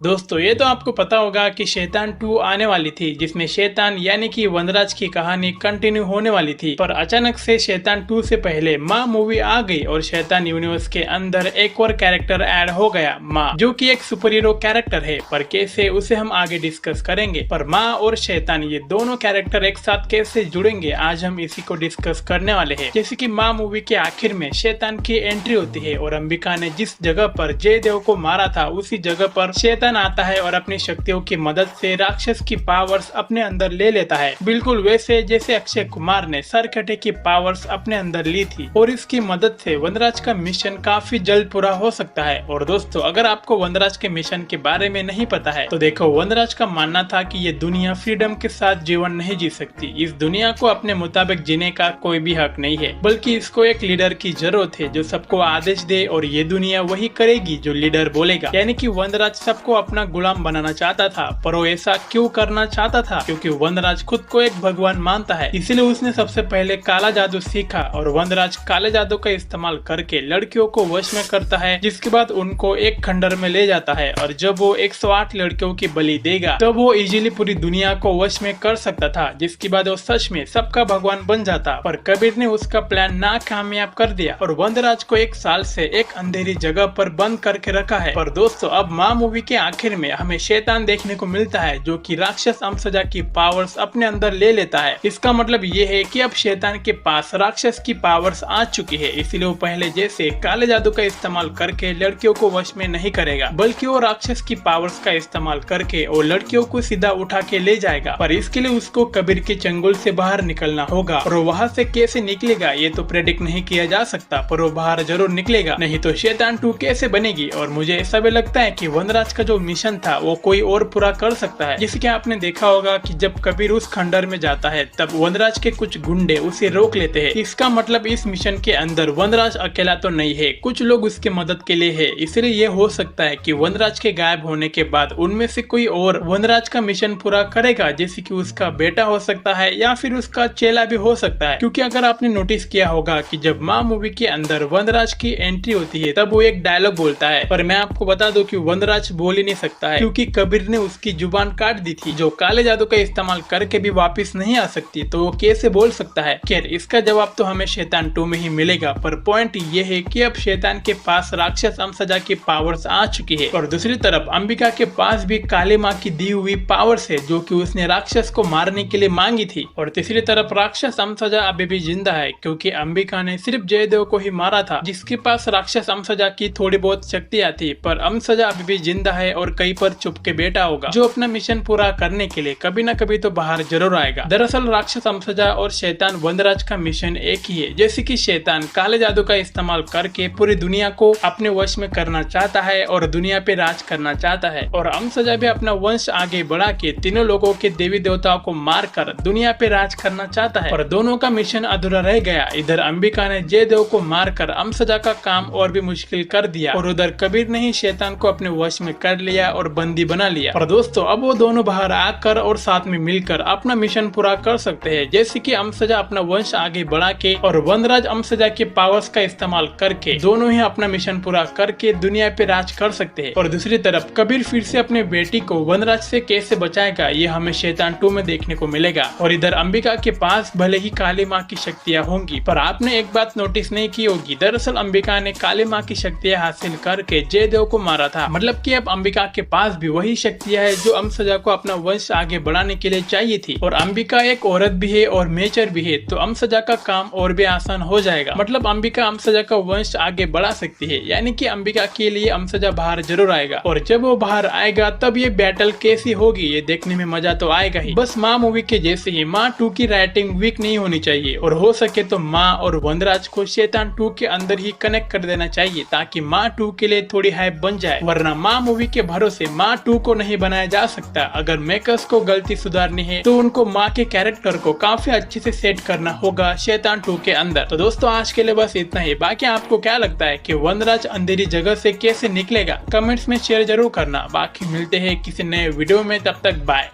दोस्तों ये तो आपको पता होगा कि शैतान 2 आने वाली थी, जिसमें शैतान यानी कि वनराज की कहानी कंटिन्यू होने वाली थी। पर अचानक से शैतान 2 से पहले माँ मूवी आ गई और शैतान यूनिवर्स के अंदर एक और कैरेक्टर ऐड हो गया, माँ, जो कि एक सुपर हीरो कैरेक्टर है। पर कैसे, उसे हम आगे डिस्कस करेंगे। पर माँ और शैतान ये दोनों कैरेक्टर एक साथ कैसे जुड़ेंगे, आज हम इसी को डिस्कस करने वाले हैं। जैसे कि माँ मूवी के आखिर में शैतान की एंट्री होती है और अंबिका ने जिस जगह पर जयदेव को मारा था उसी जगह पर शैतान आता है और अपनी शक्तियों की मदद से राक्षस की पावर्स अपने अंदर ले लेता है, बिल्कुल वैसे जैसे अक्षय कुमार ने सरकटे की पावर्स अपने अंदर ली थी। और इसकी मदद से वनराज का मिशन काफी जल्द पूरा हो सकता है। और दोस्तों अगर आपको वनराज के मिशन के बारे में नहीं पता है तो देखो, वनराज का मानना था कि ये दुनिया फ्रीडम के साथ जीवन नहीं जी सकती। इस दुनिया को अपने मुताबिक जीने का कोई भी हक नहीं है, बल्कि इसको एक लीडर की जरूरत है जो सबको आदेश दे, और ये दुनिया वही करेगी जो लीडर बोलेगा। यानी कि वनराज सबको अपना गुलाम बनाना चाहता था। पर वो ऐसा क्यों करना चाहता था? क्योंकि वनराज खुद को एक भगवान मानता है, इसलिए उसने सबसे पहले काला जादू सीखा। और वनराज काले जादू का इस्तेमाल करके लड़कियों को वश में करता है, जिसके बाद उनको एक खंडर में ले जाता है। और जब वो 108 लड़कियों की बलि देगा तब वो इजीली पूरी दुनिया को वश में कर सकता था, जिसके बाद वो सच में सबका भगवान बन जाता। पर कबीर ने उसका प्लान नाकामयाब कर दिया और वनराज को 1 साल से एक अंधेरी जगह पर बंद करके रखा है। पर दोस्तों अब माँ मूवी के आखिर में हमें शैतान देखने को मिलता है, जो कि राक्षस अमसजा की पावर्स अपने अंदर ले लेता है। इसका मतलब ये है कि अब शैतान के पास राक्षस की पावर्स आ चुकी है, इसलिए वो पहले जैसे काले जादू का इस्तेमाल करके लड़कियों को वश में नहीं करेगा, बल्कि वो राक्षस की पावर्स का इस्तेमाल करके वो लड़कियों को सीधा उठा के ले जाएगा। पर इसके लिए उसको कबीर के चंगुल से बाहर निकलना होगा, और वहाँ से कैसे निकलेगा ये तो प्रेडिक्ट नहीं किया जा सकता, पर वो बाहर जरूर निकलेगा, नहीं तो शैतान 2 कैसे बनेगी। और मुझे ऐसा भी लगता है कि वनराज का जो मिशन था वो कोई और पूरा कर सकता है। जैसे कि आपने देखा होगा कि जब कबीर उस खंडर में जाता है तब वनराज के कुछ गुंडे उसे रोक लेते हैं। इसका मतलब इस मिशन के अंदर वनराज अकेला तो नहीं है, कुछ लोग उसके मदद के लिए है। इसलिए ये हो सकता है कि वनराज के गायब होने के बाद उनमें से कोई और वनराज का मिशन पूरा करेगा, जैसे कि उसका बेटा हो सकता है या फिर उसका चेला भी हो सकता है। क्योंकि अगर आपने नोटिस किया होगा कि जब माँ मूवी के अंदर वनराज की एंट्री होती है तब वो एक डायलॉग बोलता है, पर मैं आपको बता दूं कि वनराज बोल ही नहीं सकता है, क्योंकि कबीर ने उसकी जुबान काट दी थी, जो काले जादू का इस्तेमाल करके भी वापस नहीं आ सकती, तो वो कैसे बोल सकता है? खैर इसका जवाब तो हमें शैतान 2 में ही मिलेगा। पर पॉइंट ये है कि अब शैतान के पास राक्षस अमसजा की पावर्स आ चुकी है, और दूसरी तरफ अंबिका के पास भी काली माँ की दी हुई पावर्स है, जो कि उसने राक्षस को मारने के लिए मांगी थी। और तीसरी तरफ राक्षस अमसजा अभी भी जिंदा है, क्योंकि अंबिका ने सिर्फ जयदेव को ही मारा था, जिसके पास राक्षस अमसजा की थोड़ी बहुत शक्तियां थी। पर अमसजा अभी भी जिंदा है और कहीं पर छुप के बैठा होगा, जो अपना मिशन पूरा करने के लिए कभी ना कभी तो बाहर जरूर आएगा। दरअसल राक्षस अमसजा और शैतान वनराज का मिशन एक ही है। जैसे कि शैतान काले जादू का इस्तेमाल करके पूरी दुनिया को अपने वश में करना चाहता है और दुनिया पे राज करना चाहता है, और अमसजा भी अपना वंश आगे बढ़ा के तीनों लोगों के देवी देवताओं को मार कर दुनिया पे राज करना चाहता है। और दोनों का मिशन अधूरा रह गया। इधर अंबिका ने जयदेव को मार कर अमसजा का काम और भी मुश्किल कर दिया, और उधर कबीर ने ही शैतान को अपने वश में कर लिया और बंदी बना लिया। और दोस्तों अब वो दोनों बाहर आकर और साथ में मिलकर अपना मिशन पूरा कर सकते हैं, जैसे कि अमसजा अपना वंश आगे बढ़ा के और वनराज अमसजा के पावर्स का इस्तेमाल करके दोनों ही अपना मिशन पूरा करके दुनिया पे राज कर सकते हैं। और दूसरी तरफ कबीर फिर से अपने बेटी को वनराज से कैसे बचाएगा ये हमें शैतान 2 में देखने को मिलेगा। और इधर अंबिका के पास भले ही काली माँ की शक्तियाँ होंगी, पर आपने एक बात नोटिस नहीं की होगी, दरअसल अंबिका ने काली माँ की शक्तियाँ हासिल करके जयदेव को मारा था। मतलब कि अब अंबिका के पास भी वही शक्तियाँ है जो अमसजा को अपना वंश आगे बढ़ाने के लिए चाहिए थी। और अंबिका एक औरत भी है और मेचर भी है, तो अमसजा का काम और भी आसान हो जाएगा। मतलब अंबिका अमसजा का वंश आगे बढ़ा सकती है, यानी कि अंबिका के लिए अमसजा बाहर जरूर आएगा। और जब वो बाहर आएगा तब ये बैटल कैसी होगी ये देखने में मजा तो आएगा ही। बस माँ मूवी के जैसे ही माँ 2 की राइटिंग वीक नहीं होनी चाहिए, और हो सके तो माँ और वनराज को शैतान 2 के अंदर ही कनेक्ट कर देना चाहिए, ताकि माँ 2 के लिए थोड़ी हाइप बन जाए। वरना माँ मूवी के भरोसे माँ 2 को नहीं बनाया जा सकता। अगर मेकर्स को गलती सुधारनी है तो उनको माँ के कैरेक्टर को काफी अच्छे से सेट करना होगा शैतान 2 के अंदर। तो दोस्तों आज के लिए बस इतना ही। बाकी आपको क्या लगता है कि वनराज अंधेरी जगह से कैसे निकलेगा? कमेंट्स में शेयर जरूर करना। बाकी मिलते हैं किसी नए वीडियो में, तब तक बाय।